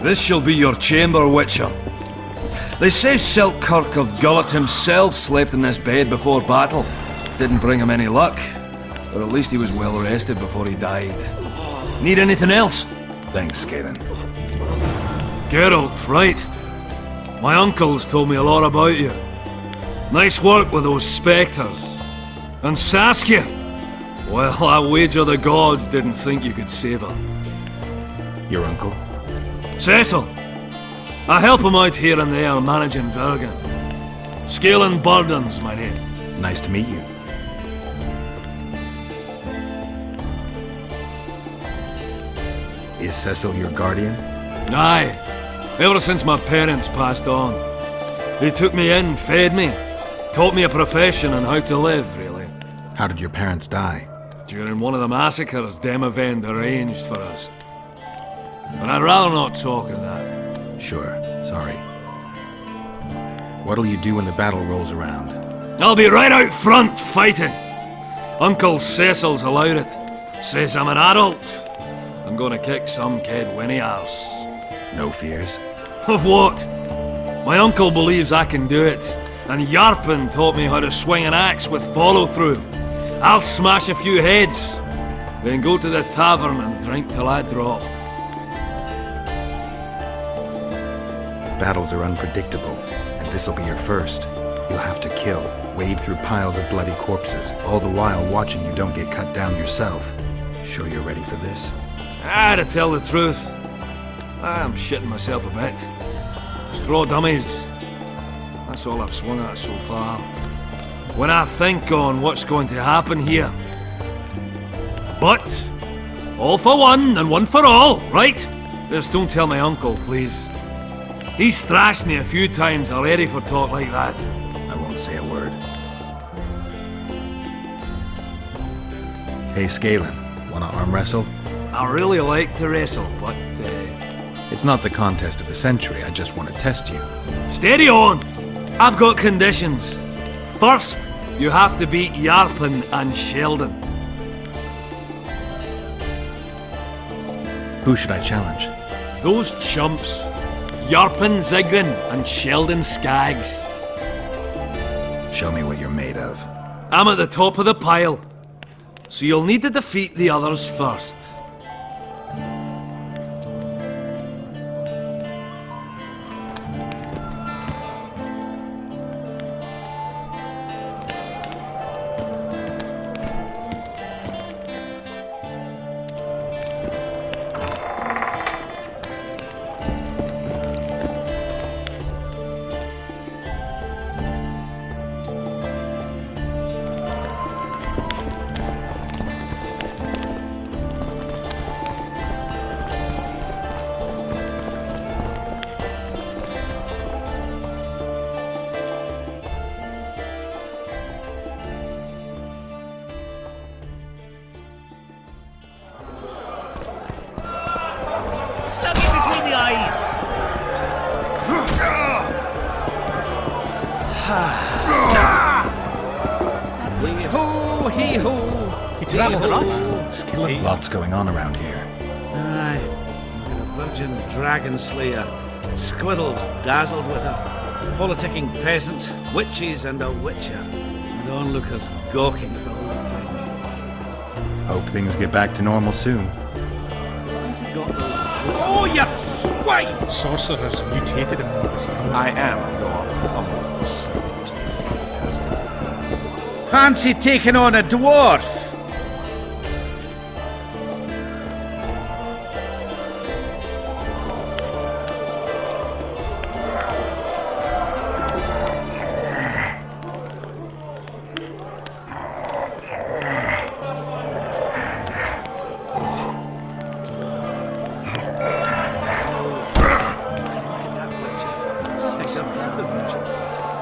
This shall be your chamber, Witcher. They say Selkirk of Gullet himself slept in this bed before battle. Didn't bring him any luck, but at least he was well rested before he died. Need anything else? Thanks, Skaven. Geralt, right. My uncles told me a lot about you. Nice work with those spectres. And Saskia? Well, I wager the gods didn't think you could save her. Your uncle? Cecil. I help him out here and there managing Vergen. Scaling Burden's my name. Nice to meet you. Is Cecil your guardian? Aye. Ever since my parents passed on. He took me in, fed me, taught me a profession and how to live, really. How did your parents die? During one of the massacres Demavend arranged for us. But I'd rather not talk of that. Sure, sorry. What'll you do when the battle rolls around? I'll be right out front, fighting. Uncle Cecil's allowed it. Says I'm an adult. I'm gonna kick some kid when he asks. No fears? Of what? My uncle believes I can do it. And Yarpen taught me how to swing an axe with follow-through. I'll smash a few heads. Then go to the tavern and drink till I drop. Battles are unpredictable, and this'll be your first. You'll have to kill, wade through piles of bloody corpses, all the while watching you don't get cut down yourself. Sure you're ready for this? To tell the truth, I'm shitting myself a bit. Straw dummies. That's all I've swung at so far. When I think on what's going to happen here. But, all for one and one for all, right? Just don't tell my uncle, please. He's thrashed me a few times already for talk like that. I won't say a word. Hey, Scalen, wanna arm wrestle? I really like to wrestle, but It's not the contest of the century, I just want to test you. steady on! I've got conditions. First, you have to beat Yarpen and Sheldon. Who should I challenge? Those chumps. Yarpen Zigrin and Sheldon Skaggs. Show me what you're made of. I'm at the top of the pile, so you'll need to defeat the others first. Hee-ho, hee-ho. He traps the rot. Lots going on around here. Aye. We've got a virgin dragon slayer. Squirrels dazzled with her. Politicking peasants, witches and a witcher. And onlookers gawking at the whole thing. Hope things get back to normal soon. Where's he got those? Oh, you swine! Sorcerers mutated him when he was young. I am your humble servant. Fancy taking on a dwarf?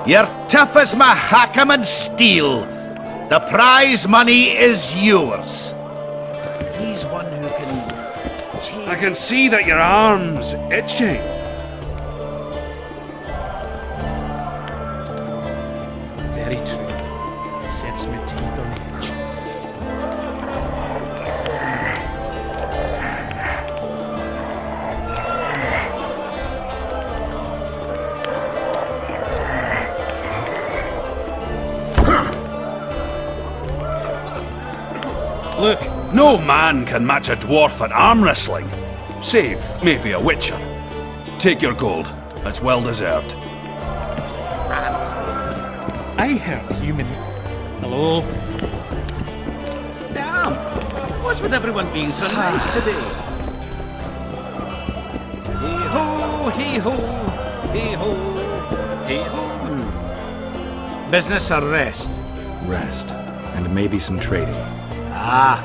You're tough as my Hackerman steel. The prize money is yours. He's one who can change. I can see that your arm's itching. Very true. Sets my teeth on edge. Look, no man can match a dwarf at arm wrestling. Save maybe a witcher. Take your gold. It's well deserved. I heard human. Hello? Damn! What's with everyone being so nice today? Hee-ho, hee-ho, hee-ho, hee-ho. Business or rest? Rest. And maybe some trading. Ah,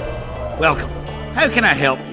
welcome. How can I help you?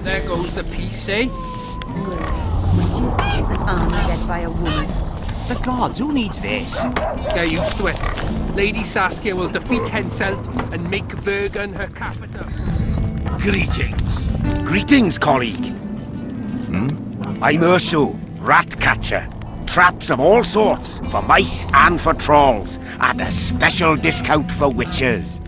There goes the peace, eh? Squirrels, witches, an army led by a woman. The gods, who needs this? Get used to it. Lady Saskia will defeat Henselt and make Bergen her capital. Greetings. Greetings, colleague. I'm Urso, rat catcher. Traps of all sorts, for mice and for trolls, at a special discount for witches.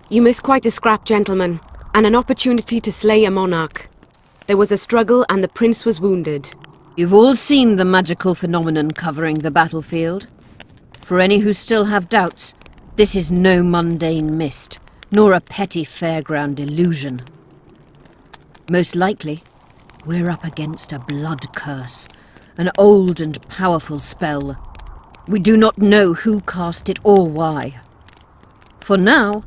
You missed quite a scrap, gentlemen, and an opportunity to slay a monarch. There was a struggle and the prince was wounded. You've all seen the magical phenomenon covering the battlefield. For any who still have doubts, this is no mundane mist, nor a petty fairground illusion. Most likely, we're up against a blood curse, an old and powerful spell. We do not know who cast it or why. For now,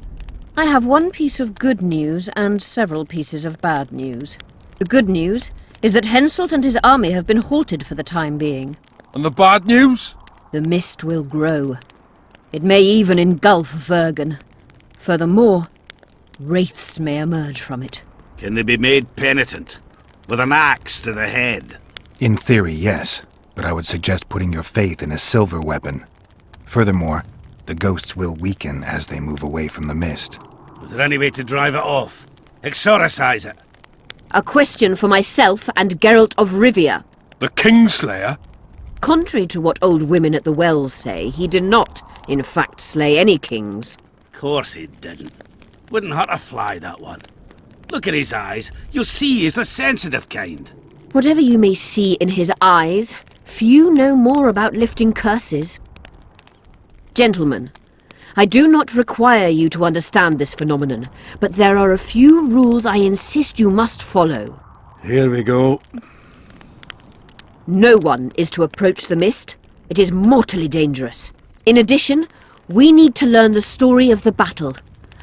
I have one piece of good news and several pieces of bad news. The good news is that Henselt and his army have been halted for the time being. And the bad news? The mist will grow. It may even engulf Vergen. Furthermore, wraiths may emerge from it. Can they be made penitent? With an axe to the head? In theory, yes, but I would suggest putting your faith in a silver weapon. Furthermore, the ghosts will weaken as they move away from the mist. Was there any way to drive it off? Exorcise it? A question for myself and Geralt of Rivia. The Kingslayer? Contrary to what old women at the wells say, he did not, in fact, slay any kings. Course he didn't. Wouldn't hurt a fly, that one. Look at his eyes. You'll see he's the sensitive kind. Whatever you may see in his eyes, few know more about lifting curses. Gentlemen, I do not require you to understand this phenomenon, but there are a few rules I insist you must follow. Here we go. No one is to approach the mist. It is mortally dangerous. In addition, we need to learn the story of the battle.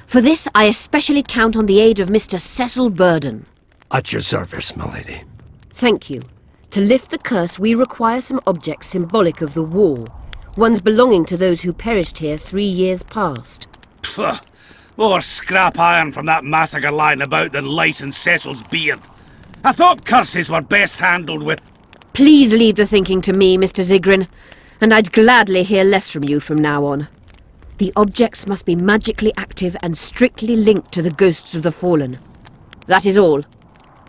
For this, I especially count on the aid of Mr. Cecil Burden. At your service, my lady. Thank you. To lift the curse, we require some objects symbolic of the war. Ones belonging to those who perished here 3 years past. Pugh. More scrap iron from that massacre lying about than lice in Cecil's beard. I thought curses were best handled with... Please leave the thinking to me, Mr. Zigrin, and I'd gladly hear less from you from now on. The objects must be magically active and strictly linked to the ghosts of the fallen. That is all.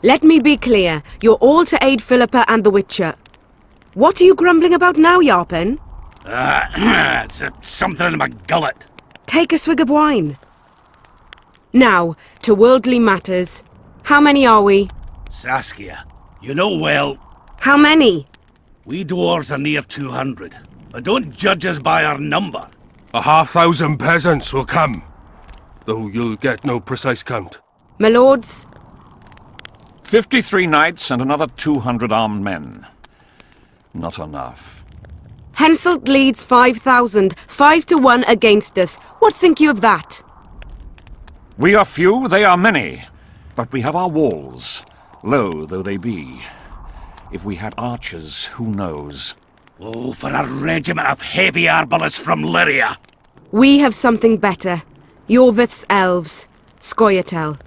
Let me be clear. You're all to aid Philippa and the Witcher. What are you grumbling about now, Yarpen? It's something in my gullet. Take a swig of wine. Now, to worldly matters. How many are we? Saskia, you know well... How many? We dwarves are near 200. But don't judge us by our number. 1,000 peasants will come, though you'll get no precise count. My lords? 53 knights and another 200 armed men. Not enough. Henselt leads 5,000, 5 to 1 against us. What think you of that? We are few, they are many, but we have our walls, low though they be. If we had archers, who knows? Oh, for a regiment of heavy arbalists from Lyria! We have something better. Yorvith's elves. Scoia'tael.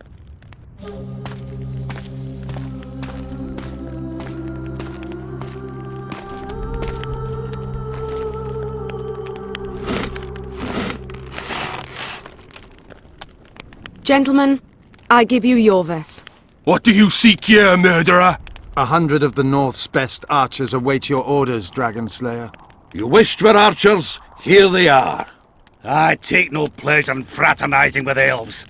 Gentlemen, I give you Yorvith. What do you seek here, murderer? 100 of the North's best archers await your orders, Dragon Slayer. You wished for archers? Here they are. I take no pleasure in fraternizing with elves.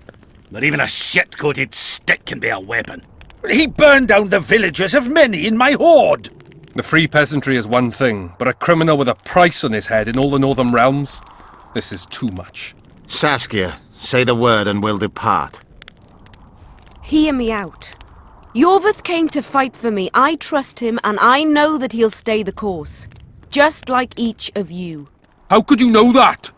But even a shit-coated stick can be a weapon. He burned down the villages of many in my horde. The free peasantry is one thing, but a criminal with a price on his head in all the northern realms? This is too much. Saskia, say the word and we'll depart. Hear me out. Yorvith came to fight for me. I trust him, and I know that he'll stay the course. Just like each of you. How could you know that?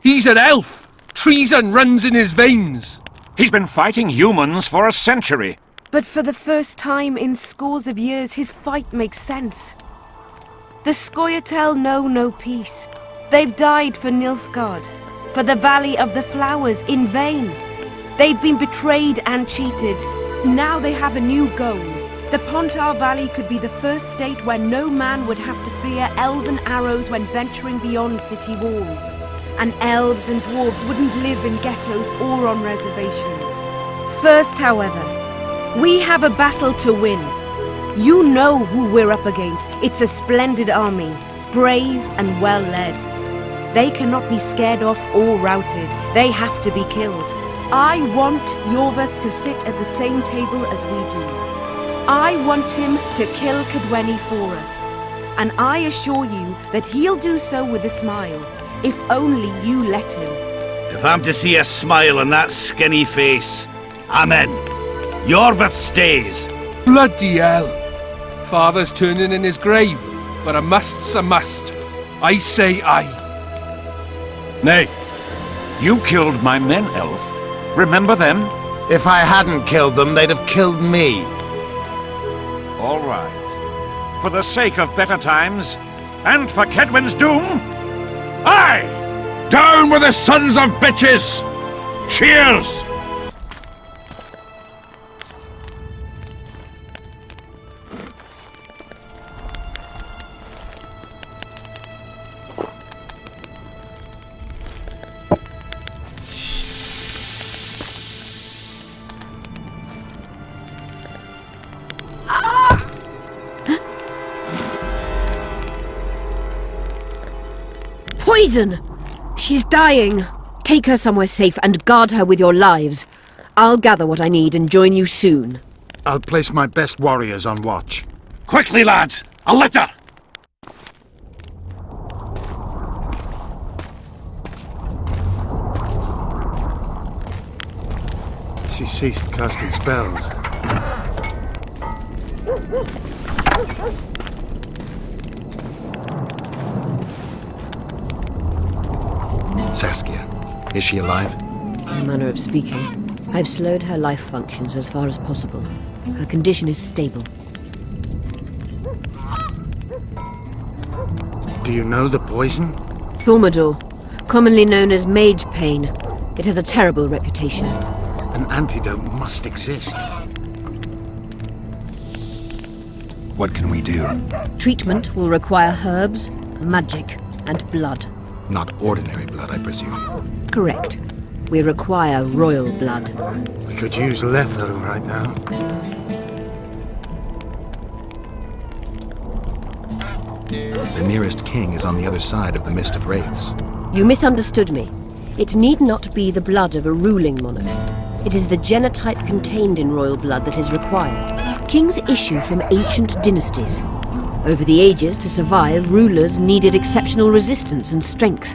He's an elf! Treason runs in his veins! He's been fighting humans for a century. But for the first time in scores of years, his fight makes sense. The Scoia'tael know no peace. They've died for Nilfgaard, for the Valley of the Flowers, in vain. They've been betrayed and cheated. Now they have a new goal. The Pontar Valley could be the first state where no man would have to fear elven arrows when venturing beyond city walls. And elves and dwarves wouldn't live in ghettos or on reservations. First, however, we have a battle to win. You know who we're up against. It's a splendid army, brave and well led. They cannot be scared off or routed. They have to be killed. I want Yorvith to sit at the same table as we do. I want him to kill Cadwenny for us. And I assure you that he'll do so with a smile, if only you let him. If I'm to see a smile on that skinny face, I'm in. Yorvith stays. Bloody hell! Father's turning in his grave, but a must's a must. I say aye. Nay, you killed my men, elf. Remember them? If I hadn't killed them, they'd have killed me. All right. For the sake of better times, and for Kedwen's doom, Aye! Down with the sons of bitches! Cheers! Poison! She's dying. Take her somewhere safe and guard her with your lives. I'll gather what I need and join you soon. I'll place my best warriors on watch. Quickly, lads! A litter! She ceased casting spells. Saskia, is she alive? A manner of speaking. I've slowed her life functions as far as possible. Her condition is stable. Do you know the poison? Thaumadour, commonly known as mage pain. It has a terrible reputation. An antidote must exist. What can we do? Treatment will require herbs, magic, and blood. Not ordinary blood, I presume. Correct. We require royal blood. We could use Letho right now. The nearest king is on the other side of the Mist of Wraiths. You misunderstood me. It need not be the blood of a ruling monarch. It is the genotype contained in royal blood that is required. Kings issue from ancient dynasties. Over the ages, to survive, rulers needed exceptional resistance and strength.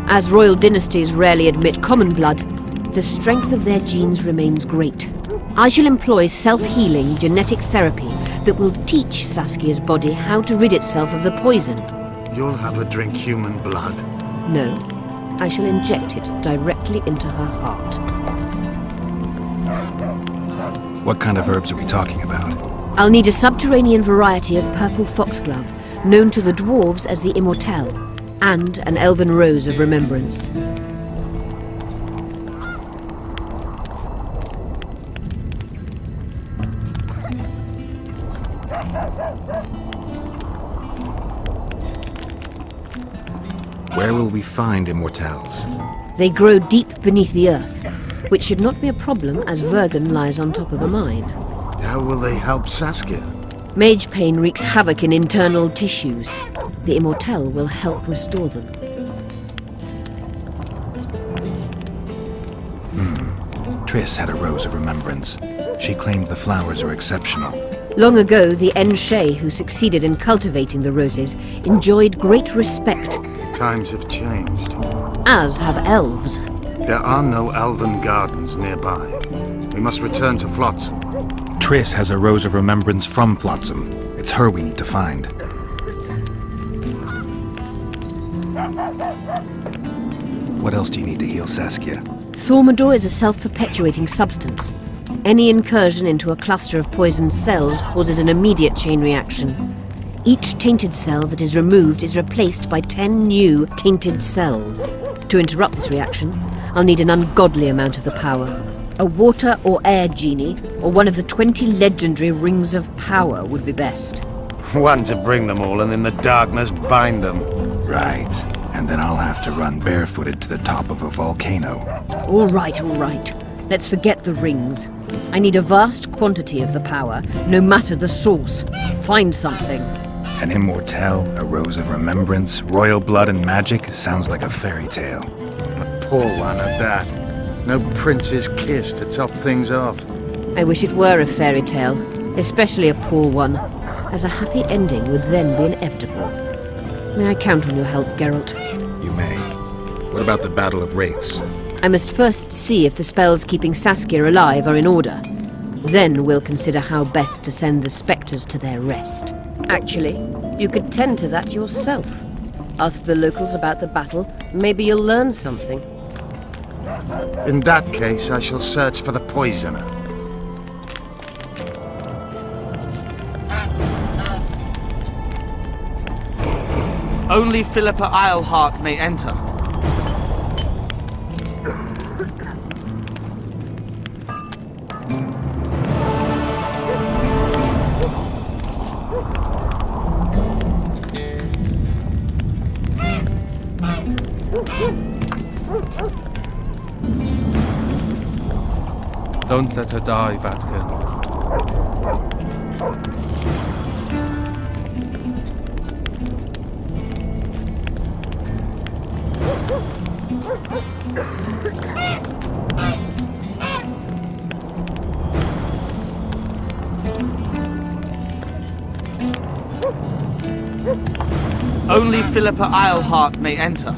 As royal dynasties rarely admit common blood, the strength of their genes remains great. I shall employ self-healing genetic therapy that will teach Saskia's body how to rid itself of the poison. You'll have her drink human blood. No, I shall inject it directly into her heart. What kind of herbs are we talking about? I'll need a subterranean variety of purple foxglove, known to the dwarves as the Immortelle, and an elven rose of remembrance. Where will we find Immortelles? They grow deep beneath the earth, which should not be a problem as Vergen lies on top of a mine. How will they help Saskia? Mage pain wreaks havoc in internal tissues. The Immortelle will help restore them. Triss had a rose of remembrance. She claimed the flowers are exceptional. Long ago, the Enshe who succeeded in cultivating the roses enjoyed great respect. Times have changed. As have elves. There are no elven gardens nearby. We must return to Flotsam. Triss has a rose of remembrance from Flotsam. It's her we need to find. What else do you need to heal Saskia? Thaumadour is a self-perpetuating substance. Any incursion into a cluster of poisoned cells causes an immediate chain reaction. Each tainted cell that is removed is replaced by 10 new tainted cells. To interrupt this reaction, I'll need an ungodly amount of the power. A water or air genie, or one of the 20 legendary rings of power would be best. One to bring them all and in the darkness bind them. Right. And then I'll have to run barefooted to the top of a volcano. All right. Let's forget the rings. I need a vast quantity of the power, no matter the source. Find something. An Immortelle, a rose of remembrance, royal blood and magic sounds like a fairy tale. A poor one at that. No prince's kiss to top things off. I wish it were a fairy tale, especially a poor one, as a happy ending would then be inevitable. May I count on your help, Geralt? You may. What about the Battle of Wraiths? I must first see if the spells keeping Saskia alive are in order. Then we'll consider how best to send the spectres to their rest. Actually, you could tend to that yourself. Ask the locals about the battle. Maybe you'll learn something. In that case, I shall search for the poisoner. Only Philippa Eilhart may enter. Don't let her die, Vatkin. Only Philippa Eilhart may enter.